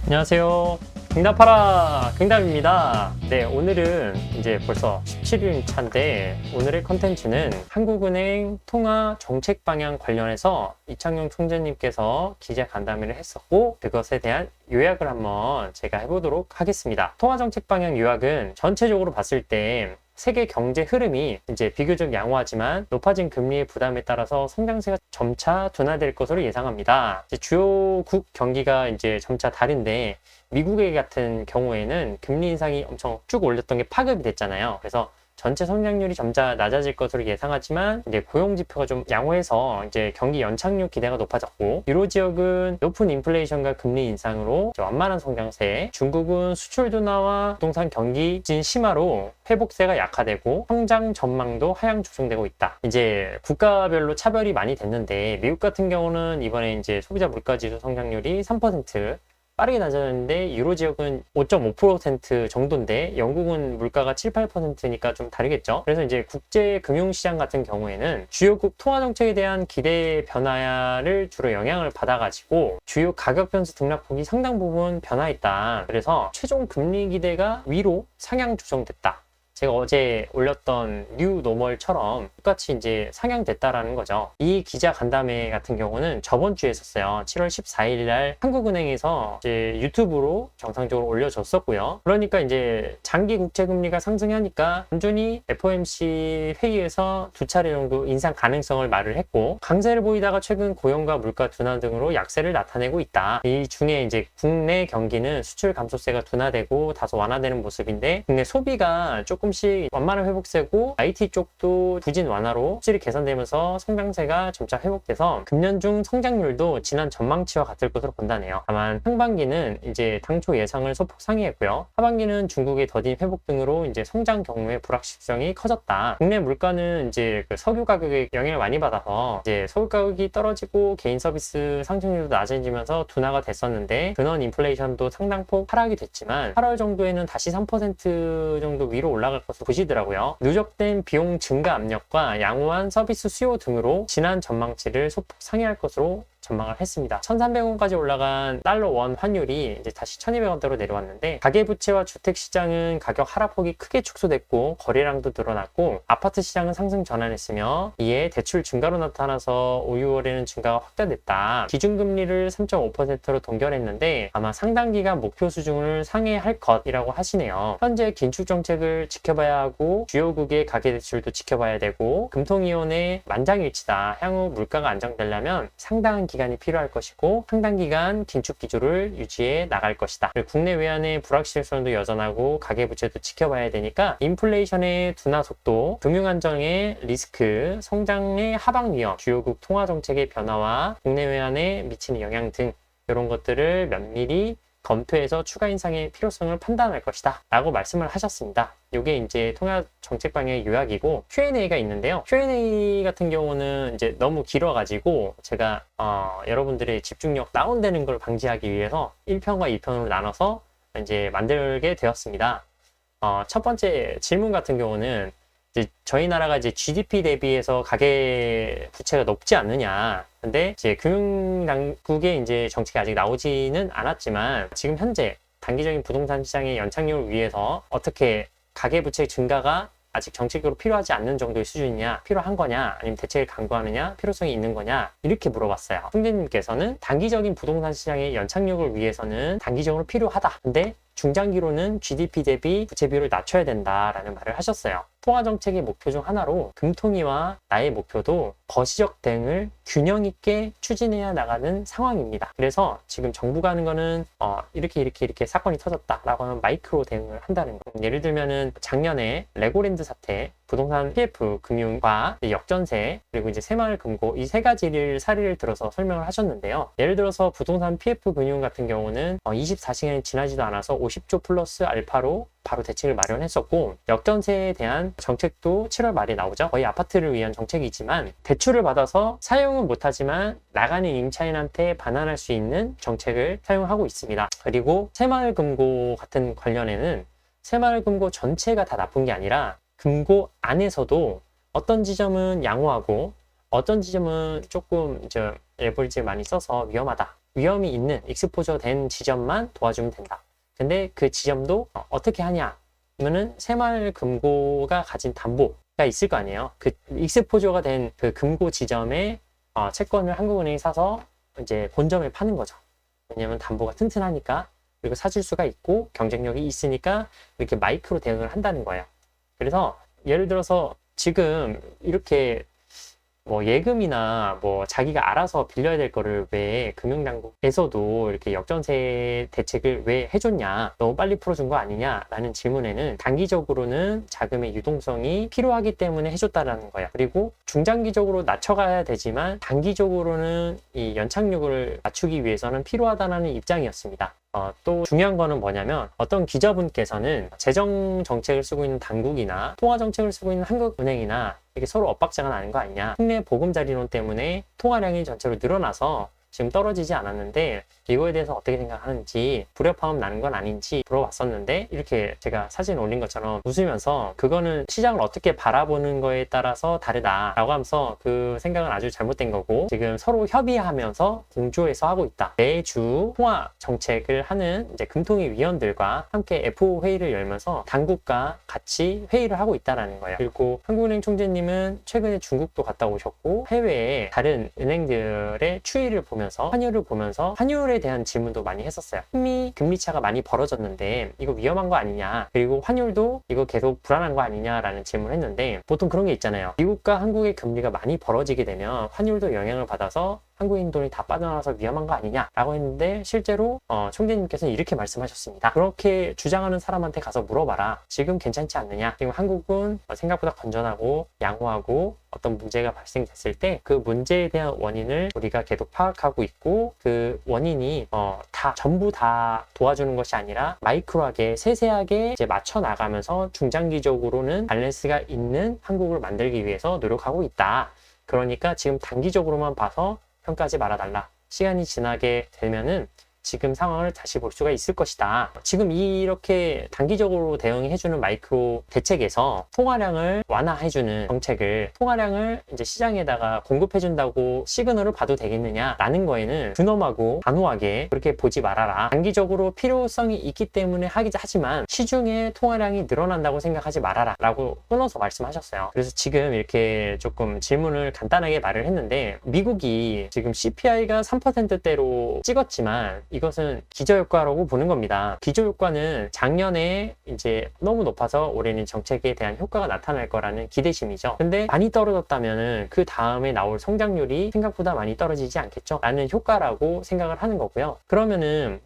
안녕하세요. 경답하라 경답입니다. 네, 오늘은 이제 벌써 17일 차인데 오늘의 컨텐츠는 한국은행 통화 정책 방향 관련해서 이창용 총재님께서 기자 간담회를 했었고 그것에 대한 요약을 한번 제가 해보도록 하겠습니다. 통화 정책 방향 요약은 전체적으로 봤을 때 세계 경제 흐름이 이제 비교적 양호하지만 높아진 금리의 부담에 따라서 성장세가 점차 둔화될 것으로 예상합니다. 이제 주요국 경기가 이제 점차 다른데 미국의 같은 경우에는 금리 인상이 엄청 쭉 올렸던 게 파급이 됐잖아요. 그래서 전체 성장률이 점차 낮아질 것으로 예상하지만 이제 고용 지표가 좀 양호해서 이제 경기 연착륙 기대가 높아졌고, 유로 지역은 높은 인플레이션과 금리 인상으로 완만한 성장세, 중국은 수출 둔화와 부동산 경기 진 심화로 회복세가 약화되고 성장 전망도 하향 조정되고 있다. 이제 국가별로 차별이 많이 됐는데 미국 같은 경우는 이번에 이제 소비자 물가지수 성장률이 3% 빠르게 낮아졌는데 유로 지역은 5.5% 정도인데 영국은 물가가 7, 8%니까 좀 다르겠죠. 그래서 이제 국제 금융시장 같은 경우에는 주요국 통화 정책에 대한 기대 변화를 주로 영향을 받아가지고 주요 가격 변수 등락폭이 상당 부분 변화했다. 그래서 최종 금리 기대가 위로 상향 조정됐다. 제가 어제 올렸던 뉴 노멀처럼 똑같이 이제 상향됐다라는 거죠. 이 기자 간담회 같은 경우는 저번 주에 했었어요. 7월 14일 날 한국은행에서 이제 유튜브로 정상적으로 올려줬었고요. 그러니까 이제 장기 국채 금리가 상승하니까 꾸준히 FOMC 회의에서 2차례 정도 인상 가능성을 말을 했고, 강세를 보이다가 최근 고용과 물가 둔화 등으로 약세를 나타내고 있다. 이 중에 이제 국내 경기는 수출 감소세가 둔화되고 다소 완화되는 모습인데 국내 소비가 조금씩 완만한 회복세고 IT 쪽도 부진 완화로 수질이 개선되면서 성장세가 점차 회복돼서 금년 중 성장률도 지난 전망치와 같을 것으로 본다네요. 다만 상반기는 이제 당초 예상을 소폭 상회했고요. 하반기는 중국의 더딘 회복 등으로 이제 성장 경우의 불확실성이 커졌다. 국내 물가는 이제 그 석유 가격에 영향을 많이 받아서 이제 석유 가격이 떨어지고 개인 서비스 상승률도 낮아지면서 둔화가 됐었는데 근원 인플레이션도 상당폭 하락이 됐지만 8월 정도에는 다시 3% 정도 위로 올라갈 것으로 보시더라고요. 누적된 비용 증가 압력과 양호한 서비스 수요 등으로 지난 전망치를 소폭 상회할 것으로 전망을 했습니다. 1,300원까지 올라간 달러 원 환율이 이제 다시 1,200원대로 내려왔는데 가계부채와 주택시장은 가격 하락폭이 크게 축소됐고 거래량도 늘어났고 아파트 시장은 상승 전환했으며 이에 대출 증가로 나타나서 5, 6월에는 증가가 확대됐다. 기준금리를 3.5%로 동결했는데 아마 상당 기간 목표 수준을 상회할 것이라고 하시네요. 현재 긴축 정책을 지켜봐야 하고 주요국의 가계대출도 지켜봐야 되고 금통위원회 만장일치다. 향후 물가가 안정되려면 상당한 기간이 필요할 것이고 상당 기간 긴축 기조를 유지해 나갈 것이다. 그리고 국내 외환의 불확실성도 여전하고 가계부채도 지켜봐야 되니까 인플레이션의 둔화 속도, 금융안정의 리스크, 성장의 하방 위험, 주요국 통화정책의 변화와 국내 외환에 미치는 영향 등 이런 것들을 면밀히 검토해서 추가 인상의 필요성을 판단할 것이다 라고 말씀을 하셨습니다. 이게 이제 통화 정책 방향의 요약이고 Q&A가 있는데요. Q&A 같은 경우는 이제 너무 길어가지고 제가 여러분들의 집중력 다운되는 걸 방지하기 위해서 1편과 2편으로 나눠서 이제 만들게 되었습니다. 첫 번째 질문 같은 경우는 이제 저희 나라가 이제 GDP 대비해서 가계 부채가 높지 않느냐. 근데 이제 금융당국의 이제 정책이 아직 나오지는 않았지만 지금 현재 단기적인 부동산 시장의 연착륙을 위해서 어떻게 가계부채 증가가 아직 정책적으로 필요하지 않는 정도의 수준이냐, 필요한 거냐, 아니면 대책을 강구하느냐, 필요성이 있는 거냐 이렇게 물어봤어요. 총재님께서는 단기적인 부동산 시장의 연착륙을 위해서는 단기적으로 필요하다. 근데 중장기로는 GDP 대비 부채 비율을 낮춰야 된다라는 말을 하셨어요. 통화정책의 목표 중 하나로 금통위와 나의 목표도 거시적 대응을 균형 있게 추진해야 나가는 상황입니다. 그래서 지금 정부가 하는 거는 이렇게 사건이 터졌다라고 하면 마이크로 대응을 한다는 거. 예를 들면은 작년에 레고랜드 사태, 부동산 PF 금융과 역전세, 그리고 이제 새마을 금고 이 세 가지를 사례를 들어서 설명을 하셨는데요. 예를 들어서 부동산 PF 금융 같은 경우는 24시간이 지나지도 않아서 50조 플러스 알파로 바로 대책을 마련했었고 역전세에 대한 정책도 7월 말에 나오죠. 거의 아파트를 위한 정책이지만 대출을 받아서 사용은 못하지만 나가는 임차인한테 반환할 수 있는 정책을 사용하고 있습니다. 그리고 새마을금고 같은 관련에는 새마을금고 전체가 다 나쁜 게 아니라 금고 안에서도 어떤 지점은 양호하고 어떤 지점은 조금 레버리지를 많이 써서 위험하다. 위험이 있는 익스포저 된 지점만 도와주면 된다. 근데 그 지점도 어떻게 하냐? 그러면은 새마을금고가 가진 담보가 있을 거 아니에요. 그 익스포저가 된 그 금고 지점에 채권을 한국은행이 사서 이제 본점에 파는 거죠. 왜냐면 담보가 튼튼하니까, 그리고 사줄 수가 있고 경쟁력이 있으니까 이렇게 마이크로 대응을 한다는 거예요. 그래서 예를 들어서 지금 이렇게 뭐 예금이나 뭐 자기가 알아서 빌려야 될 거를 왜 금융당국에서도 이렇게 역전세 대책을 왜 해줬냐, 너무 빨리 풀어준 거 아니냐라는 질문에는 단기적으로는 자금의 유동성이 필요하기 때문에 해줬다라는 거야. 그리고 중장기적으로 낮춰가야 되지만 단기적으로는 이 연착륙을 맞추기 위해서는 필요하다는 입장이었습니다. 또 중요한 거는 뭐냐면, 어떤 기자분께서는 재정 정책을 쓰고 있는 당국이나 통화 정책을 쓰고 있는 한국은행이나 이게 서로 엇박자가 나는 거 아니냐, 국내 보금자리론 때문에 통화량이 전체로 늘어나서 지금 떨어지지 않았는데 이거에 대해서 어떻게 생각하는지, 불협화음 나는 건 아닌지 물어봤었는데, 이렇게 제가 사진 올린 것처럼 웃으면서 그거는 시장을 어떻게 바라보는 거에 따라서 다르다라고 하면서 그 생각은 아주 잘못된 거고, 지금 서로 협의하면서 공조해서 하고 있다. 매주 통화 정책을 하는 이제 금통위 위원들과 함께 FO 회의를 열면서 당국과 같이 회의를 하고 있다라는 거예요. 그리고 한국은행 총재님은 최근에 중국도 갔다 오셨고, 해외에 다른 은행들의 추이를 보면서, 환율을 보면서 환율에 대한 질문도 많이 했었어요. 금리 차가 많이 벌어졌는데 이거 위험한 거 아니냐, 그리고 환율도 이거 계속 불안한 거 아니냐라는 질문을 했는데, 보통 그런 게 있잖아요. 미국과 한국의 금리가 많이 벌어지게 되면 환율도 영향을 받아서 한국인 돈이 다 빠져나와서 위험한 거 아니냐라고 했는데, 실제로 총재님께서는 이렇게 말씀하셨습니다. 그렇게 주장하는 사람한테 가서 물어봐라. 지금 괜찮지 않느냐? 지금 한국은 생각보다 건전하고 양호하고, 어떤 문제가 발생됐을 때 그 문제에 대한 원인을 우리가 계속 파악하고 있고, 그 원인이 전부 다 도와주는 것이 아니라 마이크로하게 세세하게 이제 맞춰 나가면서 중장기적으로는 밸런스가 있는 한국을 만들기 위해서 노력하고 있다. 그러니까 지금 단기적으로만 봐서 평가하지 말아달라. 시간이 지나게 되면은 지금 상황을 다시 볼 수가 있을 것이다. 지금 이렇게 단기적으로 대응해주는 마이크로 대책에서 통화량을 완화해주는 정책을, 통화량을 이제 시장에다가 공급해준다고 시그널을 봐도 되겠느냐라는 거에는 근엄하고 단호하게 그렇게 보지 말아라. 단기적으로 필요성이 있기 때문에 하지만 시중에 통화량이 늘어난다고 생각하지 말아라 라고 끊어서 말씀하셨어요. 그래서 지금 이렇게 조금 질문을 간단하게 말을 했는데, 미국이 지금 CPI가 3%대로 찍었지만 이것은 기저효과라고 보는 겁니다. 기저효과는 작년에 이제 너무 높아서 올해는 정책에 대한 효과가 나타날 거라는 기대심이죠. 근데 많이 떨어졌다면은 그 다음에 나올 성장률이 생각보다 많이 떨어지지 않겠죠? 라는 효과라고 생각을 하는 거고요. 그러면은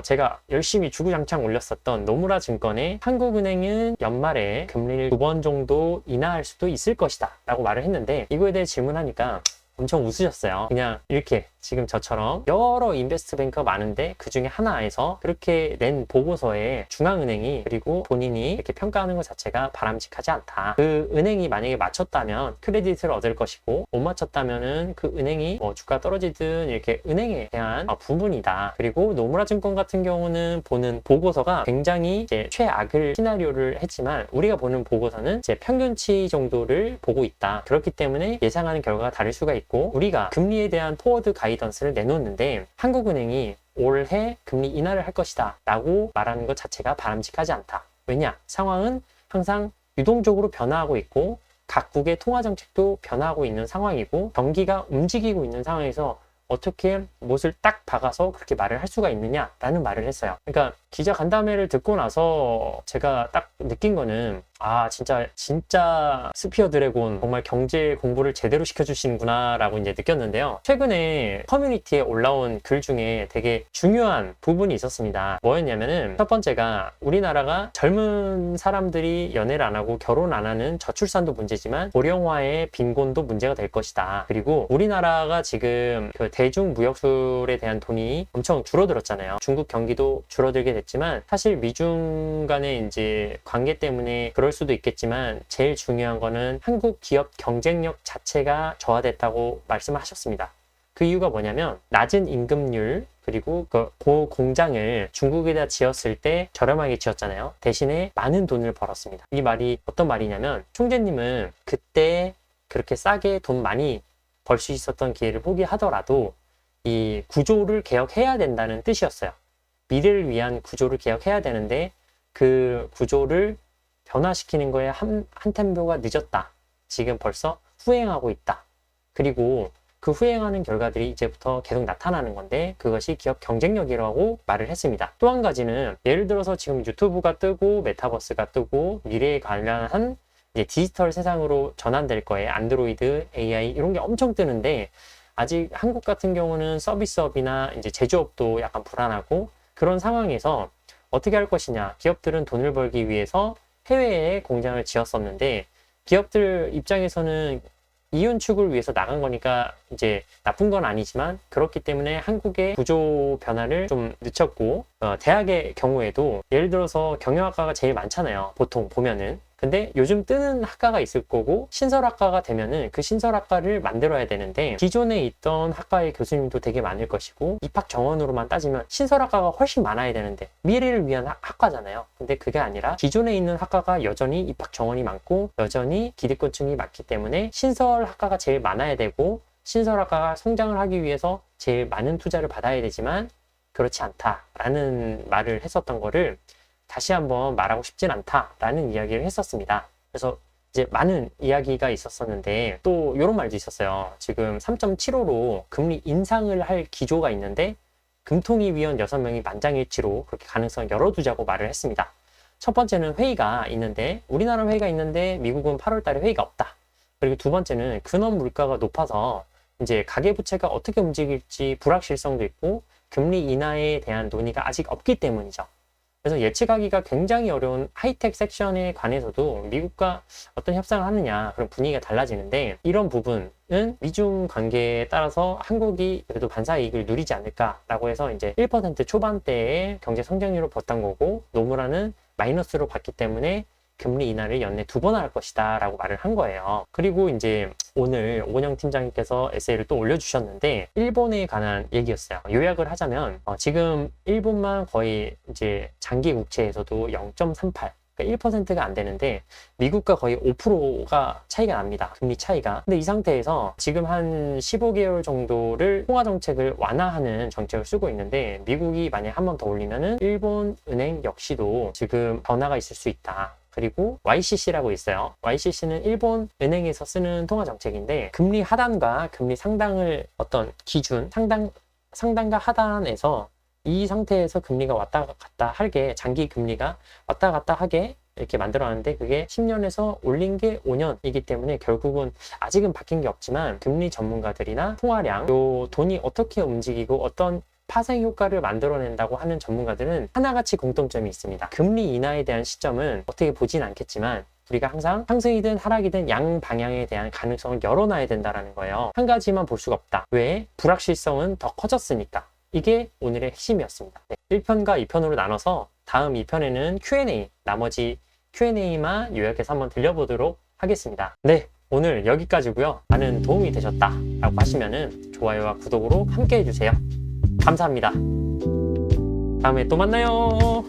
제가 열심히 주구장창 올렸었던 노무라 증권의 한국은행은 연말에 금리를 2번 정도 인하할 수도 있을 것이다 라고 말을 했는데, 이거에 대해 질문하니까 엄청 웃으셨어요. 그냥 이렇게 지금 저처럼 여러 인베스트뱅크가 많은데 그 중에 하나에서 그렇게 낸 보고서에 중앙은행이, 그리고 본인이 이렇게 평가하는 것 자체가 바람직하지 않다. 그 은행이 만약에 맞췄다면 크레딧을 얻을 것이고, 못 맞췄다면은 그 은행이 뭐 주가 떨어지든 이렇게 은행에 대한 부분이다. 그리고 노무라 증권 같은 경우는 보는 보고서가 굉장히 이제 최악을 시나리오를 했지만, 우리가 보는 보고서는 이제 평균치 정도를 보고 있다. 그렇기 때문에 예상하는 결과가 다를 수가 있고, 우리가 금리에 대한 포워드 가이던스를 내놓는데 한국은행이 올해 금리 인하를 할 것이다 라고 말하는 것 자체가 바람직하지 않다. 왜냐? 상황은 항상 유동적으로 변화하고 있고, 각국의 통화정책도 변화하고 있는 상황이고, 경기가 움직이고 있는 상황에서 어떻게 못을 딱 박아서 그렇게 말을 할 수가 있느냐라는 말을 했어요. 그러니까 기자 간담회를 듣고 나서 제가 딱 느낀 거는, 진짜 스피어 드래곤 정말 경제 공부를 제대로 시켜주시는구나 라고 이제 느꼈는데요. 최근에 커뮤니티에 올라온 글 중에 되게 중요한 부분이 있었습니다. 뭐였냐면은, 첫 번째가 우리나라가 젊은 사람들이 연애를 안 하고 결혼 안 하는 저출산도 문제지만 고령화의 빈곤도 문제가 될 것이다. 그리고 우리나라가 지금 그 대중무역술에 대한 돈이 엄청 줄어들었잖아요. 중국 경기도 줄어들게 됐지만, 사실 미중 간의 이제 관계 때문에 그럴 수도 있겠지만, 제일 중요한 거는 한국 기업 경쟁력 자체가 저하됐다고 말씀을 하셨습니다. 그 이유가 뭐냐면, 낮은 임금률, 그리고 그 공장을 중국에다 지었을 때 저렴하게 지었잖아요. 대신에 많은 돈을 벌었습니다. 이 말이 어떤 말이냐면, 총재님은 그때 그렇게 싸게 돈 많이 벌 수 있었던 기회를 포기하더라도 이 구조를 개혁해야 된다는 뜻이었어요. 미래를 위한 구조를 개혁해야 되는데 그 구조를 변화시키는 거에 한 템포가 늦었다. 지금 벌써 후행하고 있다. 그리고 그 후행하는 결과들이 이제부터 계속 나타나는 건데 그것이 기업 경쟁력이라고 말을 했습니다. 또 한 가지는 예를 들어서 지금 유튜브가 뜨고 메타버스가 뜨고 미래에 관련한 이제 디지털 세상으로 전환될 거예요. 안드로이드, AI 이런 게 엄청 뜨는데 아직 한국 같은 경우는 서비스업이나 이제 제조업도 약간 불안하고 그런 상황에서 어떻게 할 것이냐. 기업들은 돈을 벌기 위해서 해외에 공장을 지었었는데 기업들 입장에서는 이윤축을 위해서 나간 거니까 이제 나쁜 건 아니지만 그렇기 때문에 한국의 구조 변화를 좀 늦췄고 대학의 경우에도 예를 들어서 경영학과가 제일 많잖아요. 보통 보면은. 근데 요즘 뜨는 학과가 있을 거고 신설학과가 되면은 그 신설학과를 만들어야 되는데 기존에 있던 학과의 교수님도 되게 많을 것이고 입학 정원으로만 따지면 신설학과가 훨씬 많아야 되는데 미래를 위한 학과잖아요. 근데 그게 아니라 기존에 있는 학과가 여전히 입학 정원이 많고 여전히 기득권층이 많기 때문에 신설학과가 제일 많아야 되고 신설학과가 성장을 하기 위해서 제일 많은 투자를 받아야 되지만 그렇지 않다라는 말을 했었던 거를 다시 한번 말하고 싶진 않다라는 이야기를 했었습니다. 그래서 이제 많은 이야기가 있었었는데 또 이런 말도 있었어요. 지금 3.75로 금리 인상을 할 기조가 있는데 금통위 위원 6명이 만장일치로 그렇게 가능성을 열어두자고 말을 했습니다. 첫 번째는 회의가 있는데 우리나라 회의가 있는데 미국은 8월 달에 회의가 없다. 그리고 두 번째는 근원 물가가 높아서 이제 가계부채가 어떻게 움직일지 불확실성도 있고 금리 인하에 대한 논의가 아직 없기 때문이죠. 그래서 예측하기가 굉장히 어려운 하이텍 섹션에 관해서도 미국과 어떤 협상을 하느냐 그런 분위기가 달라지는데 이런 부분은 미중 관계에 따라서 한국이 그래도 반사이익을 누리지 않을까라고 해서 이제 1% 초반대의 경제 성장률을 봤던 거고 노무라는 마이너스로 봤기 때문에 금리 인하를 연내 2번 할 것이다 라고 말을 한 거예요. 그리고 이제 오늘 오은영 팀장님께서 에세이를 또 올려주셨는데 일본에 관한 얘기였어요. 요약을 하자면 지금 일본만 거의 이제 장기 국채에서도 0.38 그러니까 1%가 안 되는데 미국과 거의 5%가 차이가 납니다. 금리 차이가. 근데 이 상태에서 지금 한 15개월 정도를 통화 정책을 완화하는 정책을 쓰고 있는데 미국이 만약 한 번 더 올리면은 일본 은행 역시도 지금 변화가 있을 수 있다. 그리고 YCC라고 있어요. YCC는 일본 은행에서 쓰는 통화 정책인데 금리 하단과 금리 상단을 어떤 기준 상단과 하단에서 이 상태에서 금리가 왔다 갔다 하게 장기 금리가 왔다 갔다 하게 이렇게 만들어놨는데 그게 10년에서 올린 게 5년이기 때문에 결국은 아직은 바뀐 게 없지만 금리 전문가들이나 통화량 요 돈이 어떻게 움직이고 어떤 파생 효과를 만들어낸다고 하는 전문가들은 하나같이 공통점이 있습니다. 금리 인하에 대한 시점은 어떻게 보진 않겠지만 우리가 항상 상승이든 하락이든 양 방향에 대한 가능성을 열어놔야 된다는 거예요. 한 가지만 볼 수가 없다. 왜? 불확실성은 더 커졌으니까. 이게 오늘의 핵심이었습니다. 네, 1편과 2편으로 나눠서 다음 2편에는 Q&A, 나머지 Q&A만 요약해서 한번 들려보도록 하겠습니다. 네, 오늘 여기까지고요. 많은 도움이 되셨다라고 하시면은 좋아요와 구독으로 함께 해주세요. 감사합니다. 다음에 또 만나요.